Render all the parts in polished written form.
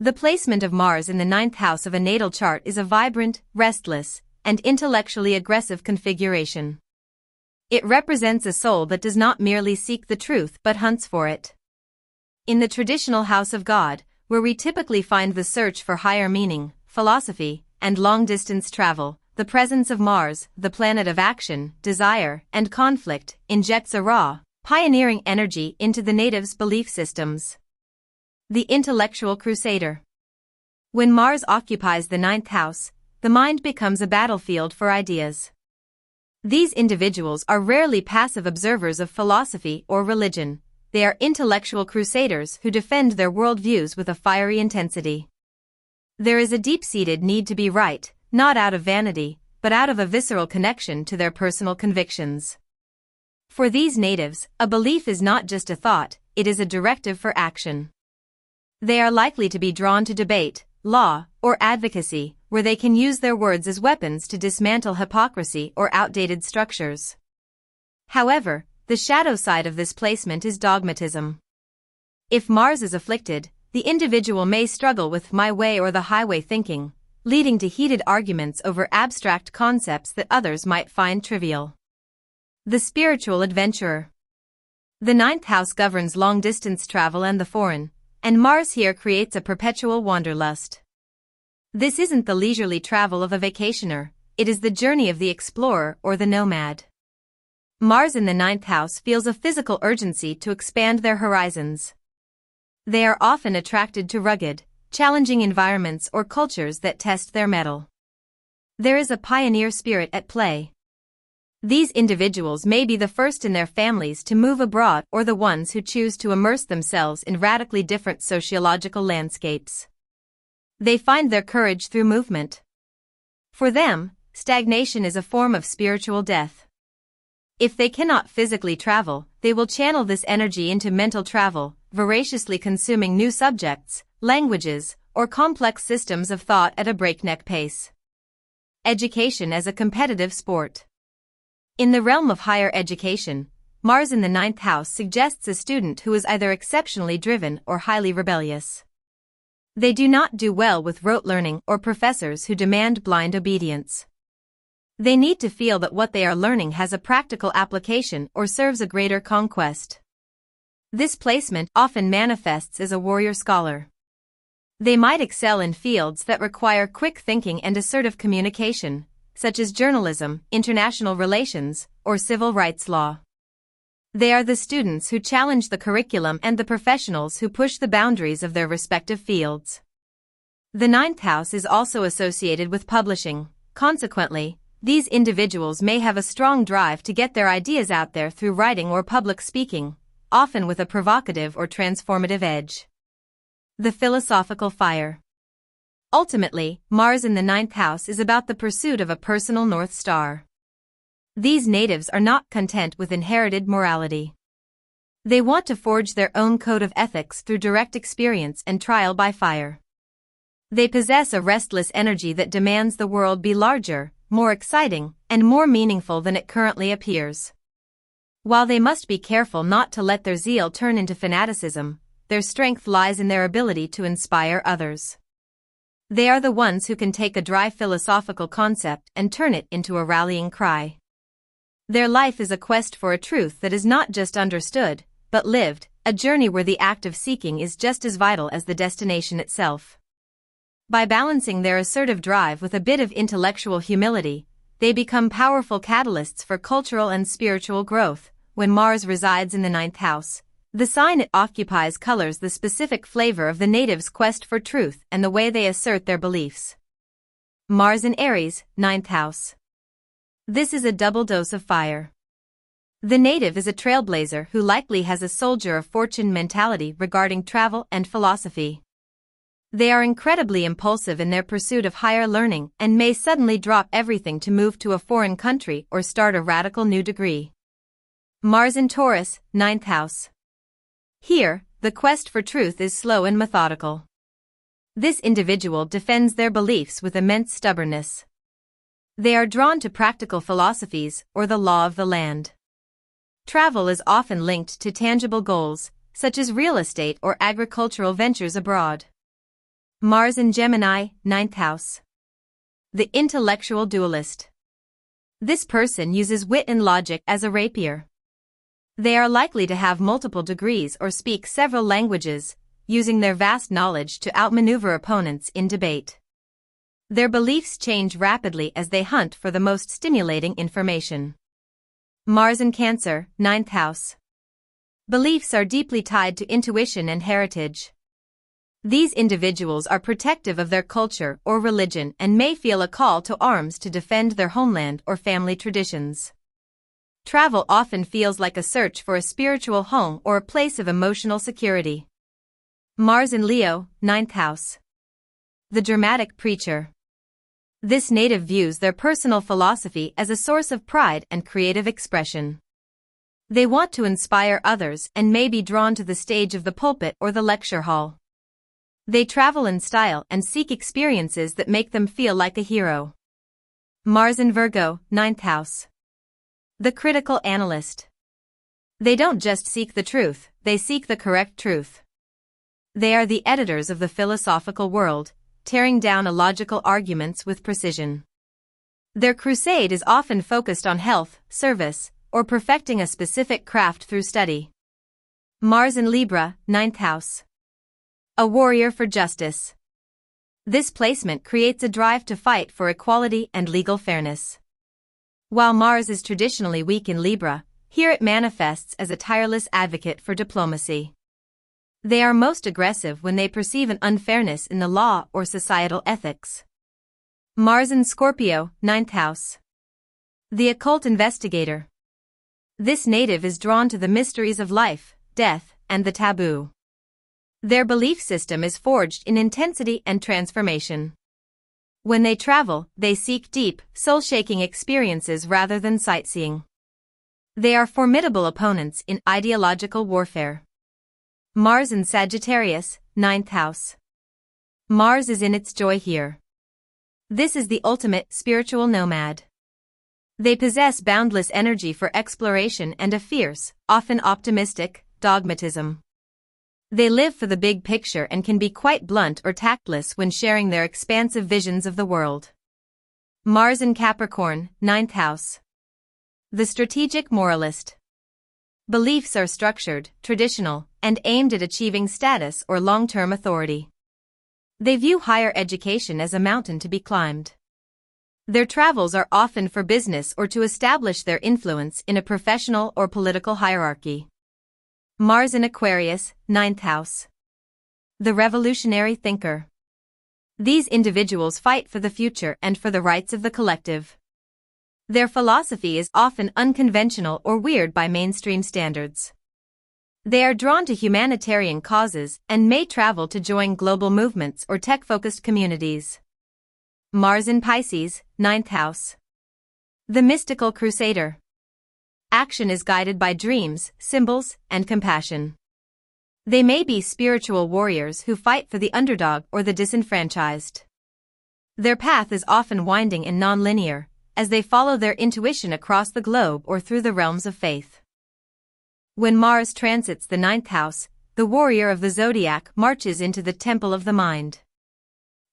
The placement of Mars in the ninth house of a natal chart is a vibrant, restless, and intellectually aggressive configuration. It represents a soul that does not merely seek the truth but hunts for it. In the traditional house of God, where we typically find the search for higher meaning, philosophy, and long-distance travel, the presence of Mars, the planet of action, desire, and conflict, injects a raw, pioneering energy into the natives' belief systems. The intellectual crusader. When Mars occupies the ninth house, the mind becomes a battlefield for ideas. These individuals are rarely passive observers of philosophy or religion. They are intellectual crusaders who defend their worldviews with a fiery intensity. There is a deep-seated need to be right, not out of vanity, but out of a visceral connection to their personal convictions. For these natives, a belief is not just a thought, it is a directive for action. They are likely to be drawn to debate, law, or advocacy, where they can use their words as weapons to dismantle hypocrisy or outdated structures. However, the shadow side of this placement is dogmatism. If Mars is afflicted, the individual may struggle with my way or the highway thinking, leading to heated arguments over abstract concepts that others might find trivial. The spiritual adventurer. The ninth house governs long-distance travel and the foreign, and Mars here creates a perpetual wanderlust. This isn't the leisurely travel of a vacationer, it is the journey of the explorer or the nomad. Mars in the ninth house feels a physical urgency to expand their horizons. They are often attracted to rugged, challenging environments or cultures that test their mettle. There is a pioneer spirit at play. These individuals may be the first in their families to move abroad or the ones who choose to immerse themselves in radically different sociological landscapes. They find their courage through movement. For them, stagnation is a form of spiritual death. If they cannot physically travel, they will channel this energy into mental travel, voraciously consuming new subjects, languages, or complex systems of thought at a breakneck pace. Education as a competitive sport. In the realm of higher education, Mars in the ninth house suggests a student who is either exceptionally driven or highly rebellious. They do not do well with rote learning or professors who demand blind obedience. They need to feel that what they are learning has a practical application or serves a greater conquest. This placement often manifests as a warrior scholar. They might excel in fields that require quick thinking and assertive communication, such as journalism, international relations, or civil rights law. They are the students who challenge the curriculum and the professionals who push the boundaries of their respective fields. The ninth house is also associated with publishing. Consequently, these individuals may have a strong drive to get their ideas out there through writing or public speaking, often with a provocative or transformative edge. The philosophical fire. Ultimately, Mars in the ninth house is about the pursuit of a personal North Star. These natives are not content with inherited morality. They want to forge their own code of ethics through direct experience and trial by fire. They possess a restless energy that demands the world be larger, more exciting, and more meaningful than it currently appears. While they must be careful not to let their zeal turn into fanaticism, their strength lies in their ability to inspire others. They are the ones who can take a dry philosophical concept and turn it into a rallying cry. Their life is a quest for a truth that is not just understood, but lived, a journey where the act of seeking is just as vital as the destination itself. By balancing their assertive drive with a bit of intellectual humility, they become powerful catalysts for cultural and spiritual growth. When Mars resides in the ninth house, the sign it occupies colors the specific flavor of the natives' quest for truth and the way they assert their beliefs. Mars in Aries, ninth house. This is a double dose of fire. The native is a trailblazer who likely has a soldier of fortune mentality regarding travel and philosophy. They are incredibly impulsive in their pursuit of higher learning and may suddenly drop everything to move to a foreign country or start a radical new degree. Mars in Taurus, ninth house. Here, the quest for truth is slow and methodical. This individual defends their beliefs with immense stubbornness. They are drawn to practical philosophies or the law of the land. Travel is often linked to tangible goals, such as real estate or agricultural ventures abroad. Mars in Gemini, ninth house. The intellectual dualist. This person uses wit and logic as a rapier. They are likely to have multiple degrees or speak several languages, using their vast knowledge to outmaneuver opponents in debate. Their beliefs change rapidly as they hunt for the most stimulating information. Mars in Cancer, ninth house. Beliefs are deeply tied to intuition and heritage. These individuals are protective of their culture or religion and may feel a call to arms to defend their homeland or family traditions. Travel often feels like a search for a spiritual home or a place of emotional security. Mars in Leo, ninth house. The dramatic preacher. This native views their personal philosophy as a source of pride and creative expression. They want to inspire others and may be drawn to the stage of the pulpit or the lecture hall. They travel in style and seek experiences that make them feel like a hero. Mars in Virgo, ninth house. The critical analyst. They don't just seek the truth, they seek the correct truth. They are the editors of the philosophical world, tearing down illogical arguments with precision. Their crusade is often focused on health, service, or perfecting a specific craft through study. Mars in Libra, ninth house. A warrior for justice. This placement creates a drive to fight for equality and legal fairness. While Mars is traditionally weak in Libra, here it manifests as a tireless advocate for diplomacy. They are most aggressive when they perceive an unfairness in the law or societal ethics. Mars in Scorpio, ninth house. The occult investigator. This native is drawn to the mysteries of life, death, and the taboo. Their belief system is forged in intensity and transformation. When they travel, they seek deep, soul-shaking experiences rather than sightseeing. They are formidable opponents in ideological warfare. Mars in Sagittarius, ninth house. Mars is in its joy here. This is the ultimate spiritual nomad. They possess boundless energy for exploration and a fierce, often optimistic, dogmatism. They live for the big picture and can be quite blunt or tactless when sharing their expansive visions of the world. Mars in Capricorn, ninth house. The strategic moralist. Beliefs are structured, traditional, and aimed at achieving status or long-term authority. They view higher education as a mountain to be climbed. Their travels are often for business or to establish their influence in a professional or political hierarchy. Mars in Aquarius, ninth house. The revolutionary thinker. These individuals fight for the future and for the rights of the collective. Their philosophy is often unconventional or weird by mainstream standards. They are drawn to humanitarian causes and may travel to join global movements or tech-focused communities. Mars in Pisces, ninth house. The mystical crusader. Action is guided by dreams, symbols, and compassion. They may be spiritual warriors who fight for the underdog or the disenfranchised. Their path is often winding and non-linear, as they follow their intuition across the globe or through the realms of faith. When Mars transits the ninth house, the warrior of the zodiac marches into the temple of the mind.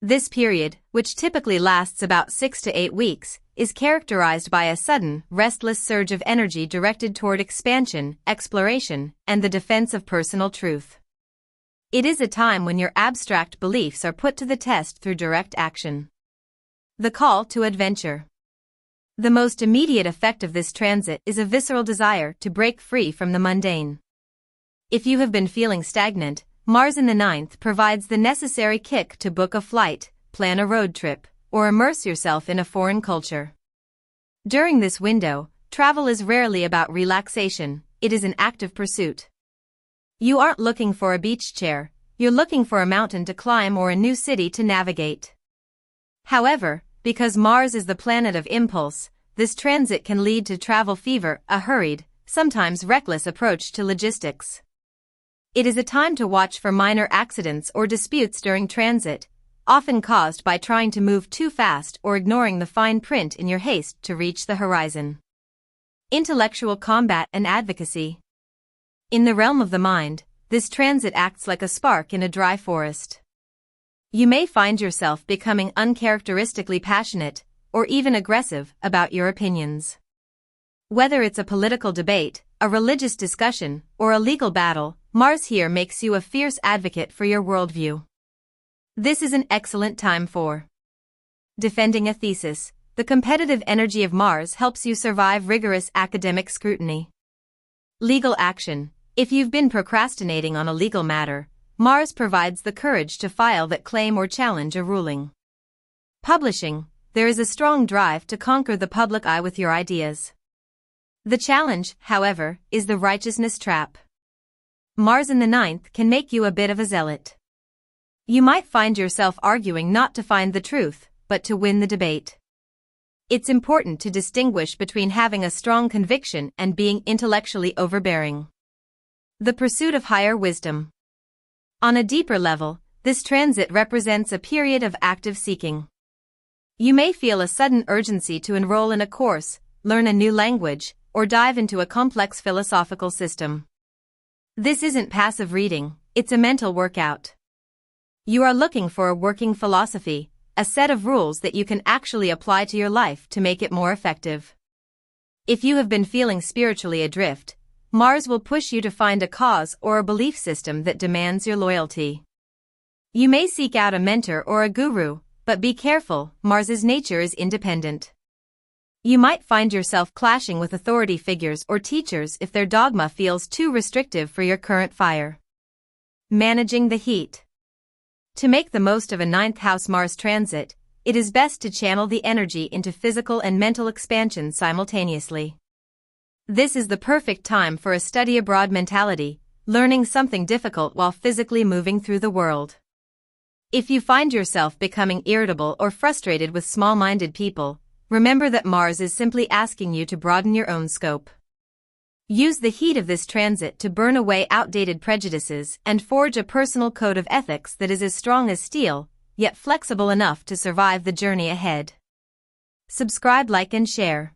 This period, which typically lasts about 6 to 8 weeks, is characterized by a sudden, restless surge of energy directed toward expansion, exploration, and the defense of personal truth. It is a time when your abstract beliefs are put to the test through direct action. The call to adventure. The most immediate effect of this transit is a visceral desire to break free from the mundane. If you have been feeling stagnant, Mars in the ninth provides the necessary kick to book a flight, plan a road trip, or immerse yourself in a foreign culture. During this window, travel is rarely about relaxation, it is an active pursuit. You aren't looking for a beach chair, you're looking for a mountain to climb or a new city to navigate. However, because Mars is the planet of impulse, this transit can lead to travel fever, a hurried, sometimes reckless approach to logistics. It is a time to watch for minor accidents or disputes during transit, often caused by trying to move too fast or ignoring the fine print in your haste to reach the horizon. Intellectual combat and advocacy. In the realm of the mind, this transit acts like a spark in a dry forest. You may find yourself becoming uncharacteristically passionate, or even aggressive, about your opinions. Whether it's a political debate, a religious discussion, or a legal battle, Mars here makes you a fierce advocate for your worldview. This is an excellent time for defending a thesis. The competitive energy of Mars helps you survive rigorous academic scrutiny. Legal action. If you've been procrastinating on a legal matter, Mars provides the courage to file that claim or challenge a ruling. Publishing. There is a strong drive to conquer the public eye with your ideas. The challenge, however, is the righteousness trap. Mars in the 9th can make you a bit of a zealot. You might find yourself arguing not to find the truth, but to win the debate. It's important to distinguish between having a strong conviction and being intellectually overbearing. The pursuit of higher wisdom. On a deeper level, this transit represents a period of active seeking. You may feel a sudden urgency to enroll in a course, learn a new language, or dive into a complex philosophical system. This isn't passive reading, it's a mental workout. You are looking for a working philosophy, a set of rules that you can actually apply to your life to make it more effective. If you have been feeling spiritually adrift, Mars will push you to find a cause or a belief system that demands your loyalty. You may seek out a mentor or a guru, but be careful, Mars's nature is independent. You might find yourself clashing with authority figures or teachers if their dogma feels too restrictive for your current fire. Managing the heat. To make the most of a 9th house Mars transit, it is best to channel the energy into physical and mental expansion simultaneously. This is the perfect time for a study abroad mentality, learning something difficult while physically moving through the world. If you find yourself becoming irritable or frustrated with small-minded people, remember that Mars is simply asking you to broaden your own scope. Use the heat of this transit to burn away outdated prejudices and forge a personal code of ethics that is as strong as steel, yet flexible enough to survive the journey ahead. Subscribe, like, and share.